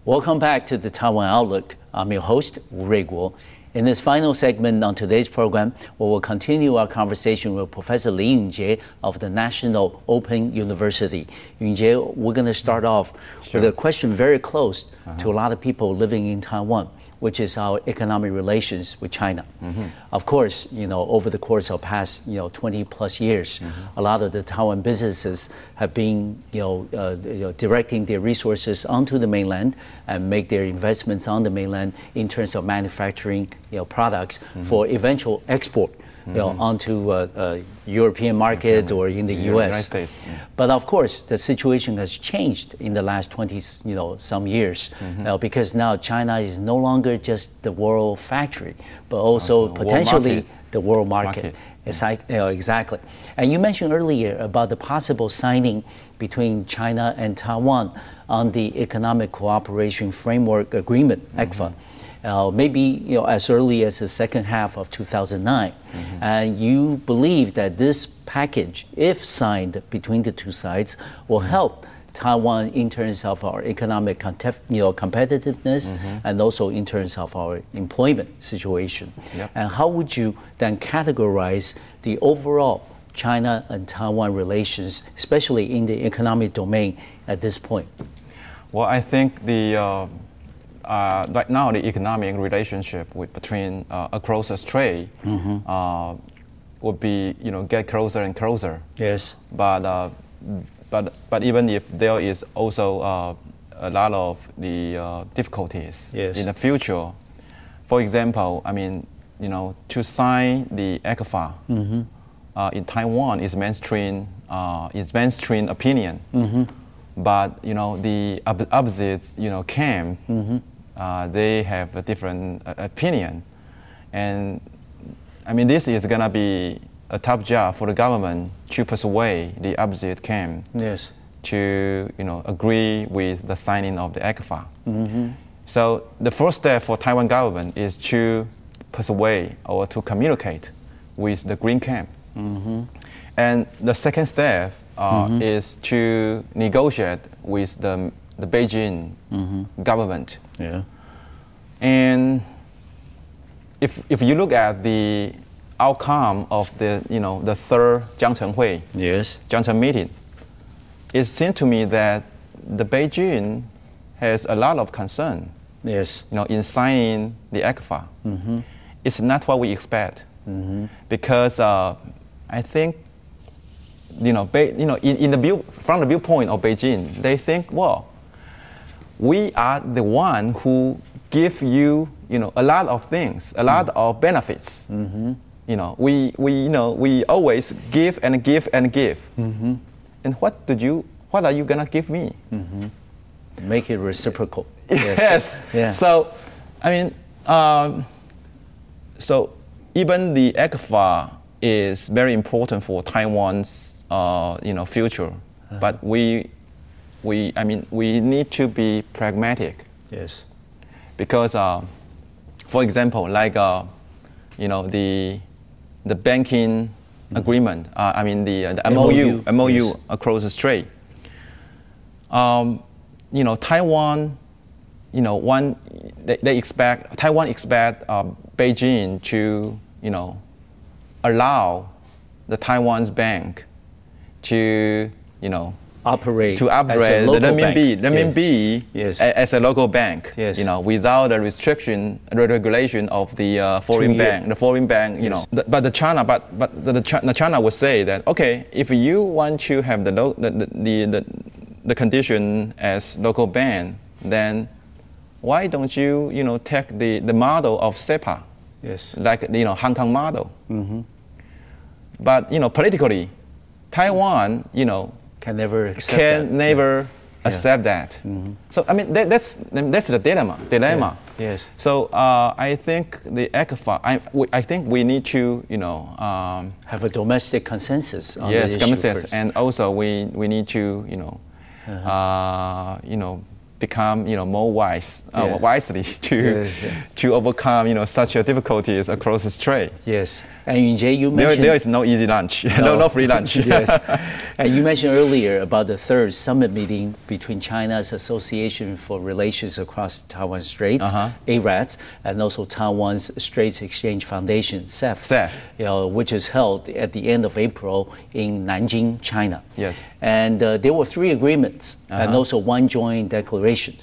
Welcome back to the Taiwan Outlook. I'm your host, Wu Ruiguo. In this final segment on today's program, we will continue our conversation with Professor Li Yun-Jie of the National Open University. Yun-Jie, we're going to start off with a question very close to a lot of people living in Taiwan, which is our economic relations with China. Of course, over the course of past, 20 plus years, a lot of the Taiwan businesses have been, directing their resources onto the mainland and make their investments on the mainland in terms of manufacturing, products for eventual export. Onto European market or in the U.S. United States. But of course, the situation has changed in the last 20, some years, because now China is no longer just the world factory, but also potentially the world market. Exactly. And you mentioned earlier about the possible signing between China and Taiwan on the Economic Cooperation Framework Agreement, ECFA. Maybe as early as the second half of 2009. And you believe that this package, if signed between the two sides, will help Taiwan in terms of our economic competitiveness and also in terms of our employment situation. And how would you then categorize the overall China and Taiwan relations, especially in the economic domain at this point? Well, I think the right now, the economic relationship between across the strait would be, get closer and closer. Yes. But even if there is also a lot of the difficulties in the future, for example, to sign the ECFA in Taiwan is mainstream opinion. But the opposites camp. They have a different opinion, and this is going to be a tough job for the government to persuade the opposite camp to agree with the signing of the ECFA. So the first step for Taiwan government is to persuade or to communicate with the green camp, and the second step is to negotiate with the Beijing government. And if you look at the outcome of the the third Jiangcheng meeting, it seems to me that the Beijing has a lot of concern. In signing the ECFA. It's not what we expect, because I think from the viewpoint of Beijing, they think, well, we are the one who give you, a lot of things, a lot of benefits. We always give and give and give. And what are you gonna give me? Make it reciprocal. Yes. So, so even the ECFA is very important for Taiwan's, future. But we need to be pragmatic. Because, for example, like the banking agreement. The MOU across the strait. Taiwan. Taiwan expect Beijing to allow the Taiwan's bank to operate the renminbi as a local bank, without the regulation of the foreign bank. The foreign bank, but China would say that, okay, if you want to have the condition as local bank, then why don't you take the model of SEPA, like Hong Kong model. But politically, Taiwan can never accept that. So that's the dilemma. So I think the ECFA. I think we need to have a domestic consensus on the issue first. And also we need to become more wisely to overcome such difficulties across the strait. And Yun-Jie, you mentioned there is no easy lunch, no free lunch. Yes. And you mentioned earlier about the third summit meeting between China's Association for Relations Across Taiwan Straits, ARATS, and also Taiwan's Straits Exchange Foundation, CEF, which is held at the end of April in Nanjing, China. Yes. And there were 3 agreements and also 1 joint declaration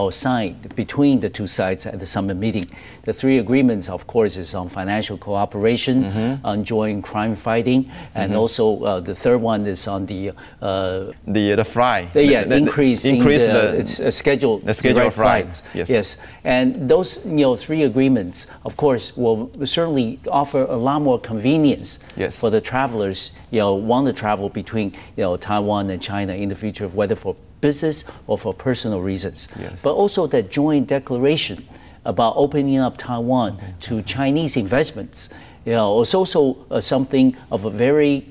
signed between the 2 sides at the summit meeting. The 3 agreements, of course, is on financial cooperation, on joint crime fighting, and also the third one is on the flight. Increase the schedule of flights. Yes. And those 3 agreements, of course, will certainly offer a lot more convenience for the travelers want to travel between Taiwan and China in the future, whether for business or for personal reasons. But also that joint declaration about opening up Taiwan to Chinese investments, it's also something of a very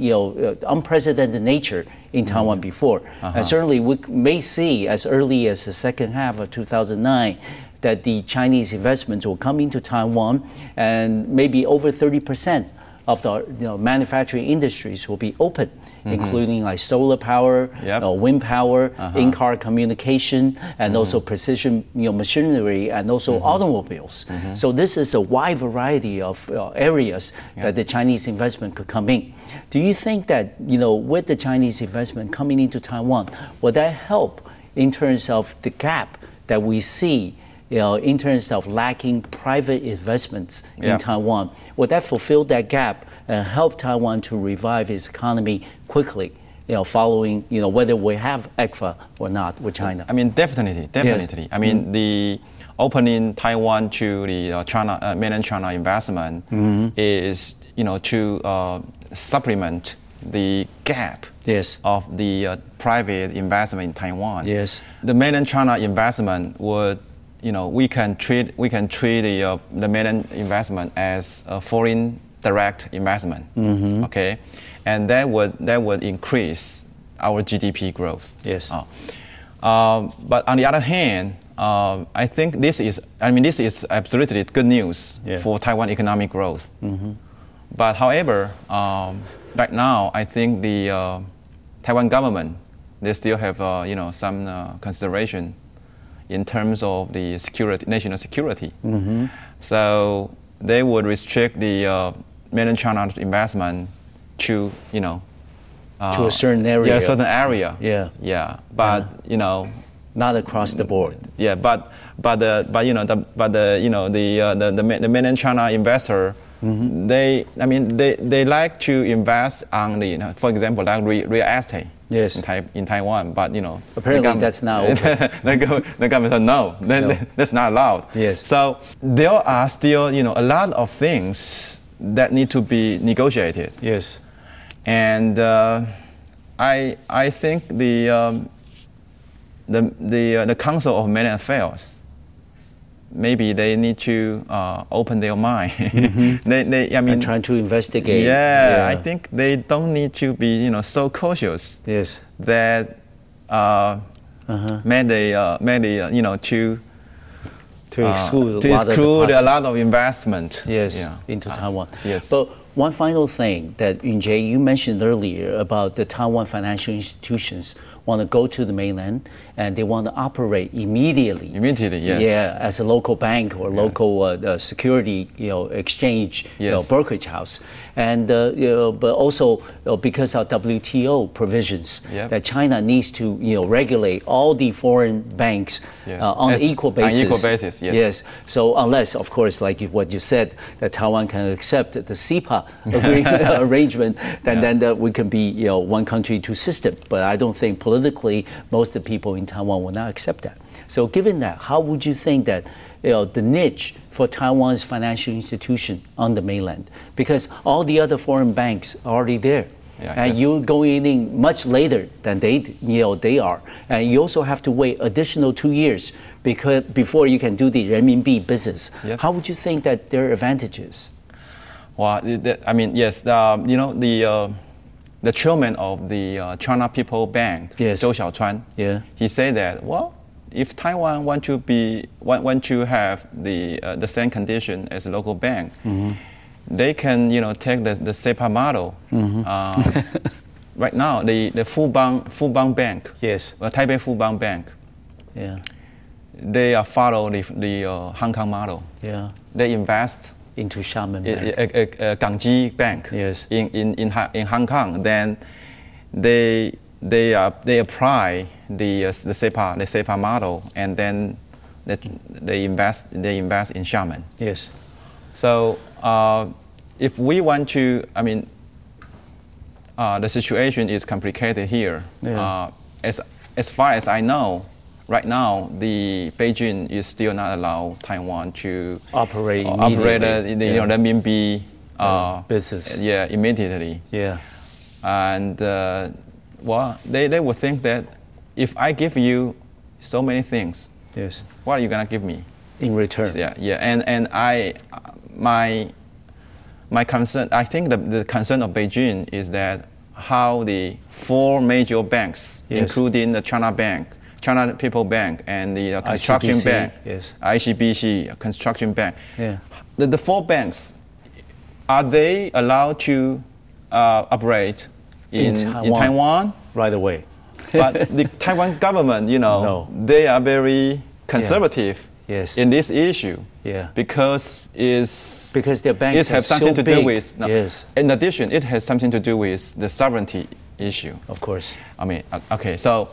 unprecedented nature in Taiwan before. And certainly we may see as early as the second half of 2009 that the Chinese investments will come into Taiwan, and maybe over 30% of the manufacturing industries will be open, including like solar power, wind power, in-car communication, and also precision machinery, and also automobiles. So this is a wide variety of areas that the Chinese investment could come in. Do you think that with the Chinese investment coming into Taiwan, will that help in terms of the gap that we see in terms of lacking private investments in Taiwan? Would that fulfill that gap and help Taiwan to revive its economy quickly, following, whether we have ECFA or not with China? I mean, definitely. Yes. I mean, the opening Taiwan to the mainland China investment is, to supplement the gap of the private investment in Taiwan. Yes. The mainland China investment would, we can treat the mainland investment as a foreign direct investment, okay, and that would increase our GDP growth. Yes. But on the other hand, I think this is absolutely good news for Taiwan economic growth. But however, right now I think the Taiwan government, they still have some consideration in terms of the national security. So they would restrict the mainland China investment to to a certain area. Yeah, a certain area. Yeah. But not across the board. Yeah, but the mainland China investor, they like to invest on the for example, like real estate. Yes. In Taiwan, but apparently that's not open. The government said no, that's not allowed. Yes. So there are still a lot of things that need to be negotiated. Yes. And I think the Council of Mainland Affairs, maybe they need to open their mind. And trying to investigate. Yeah, I think they don't need to be so cautious. Yes. That to exclude a lot of investment. Into Taiwan. Yes. But one final thing that Yun-Jie, you mentioned earlier about the Taiwan financial institutions want to go to the mainland and they want to operate immediately. Immediately, yes. Yeah, as a local bank or local security, exchange, brokerage house, and but also because of WTO provisions that China needs to regulate all the foreign banks on equal basis. On equal basis, yes. Yes. So unless, of course, like what you said, that Taiwan can accept the CEPA arrangement, then we can be one country, two systems. But I don't think politically most of the people in Taiwan will not accept that. So given that, how would you think that the niche for Taiwan's financial institution on the mainland? Because all the other foreign banks are already there. And you're going in much later than they are. And you also have to wait additional 2 years before you can do the renminbi business. How would you think that there are advantages? Well, yes, the chairman of the China People Bank, Zhou Xiaochuan, he said that, well, if Taiwan want to have the same condition as a local bank, they can, take the SEPA model. Right now, the Fubon Bank, yes, Taipei Fubon Bank, yeah, they follow the Hong Kong model. Yeah, they invest into Xiamen Bank, Gangji Bank, yes, in Hong Kong. Then they apply the SEPA model, and then they invest in Xiamen. Yes. So if we want to, the situation is complicated here. Yeah. As far as I know, right now the Beijing is still not allowed Taiwan to operate in the renminbi business. Yeah, immediately. Yeah. And well, they would think that if I give you so many things, yes, what are you gonna give me in return? Yeah, yeah. And my concern, I think the concern of Beijing is that how the four major banks, yes, including the China Bank, China People Bank, and the Construction ICBC, Bank, yes, ICBC, Construction Bank, yeah, the four banks, are they allowed to operate in Taiwan right away? But the Taiwan government, no, they are very conservative, yeah, yes, in this issue. Yeah. Because their banks have something to do with, yes, in addition, it has something to do with the sovereignty issue. Of course. Okay, so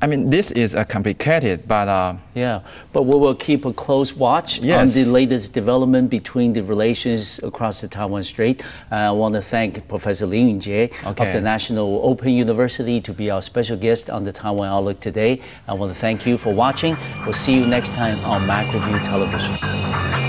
this is complicated, but yeah, but we will keep a close watch, yes, on the latest development between the relations across the Taiwan Strait. I want to thank Professor Li Yun-Jie, okay, of the National Open University to be our special guest on the Taiwan Outlook today. I want to thank you for watching. We'll see you next time on MacroView Television.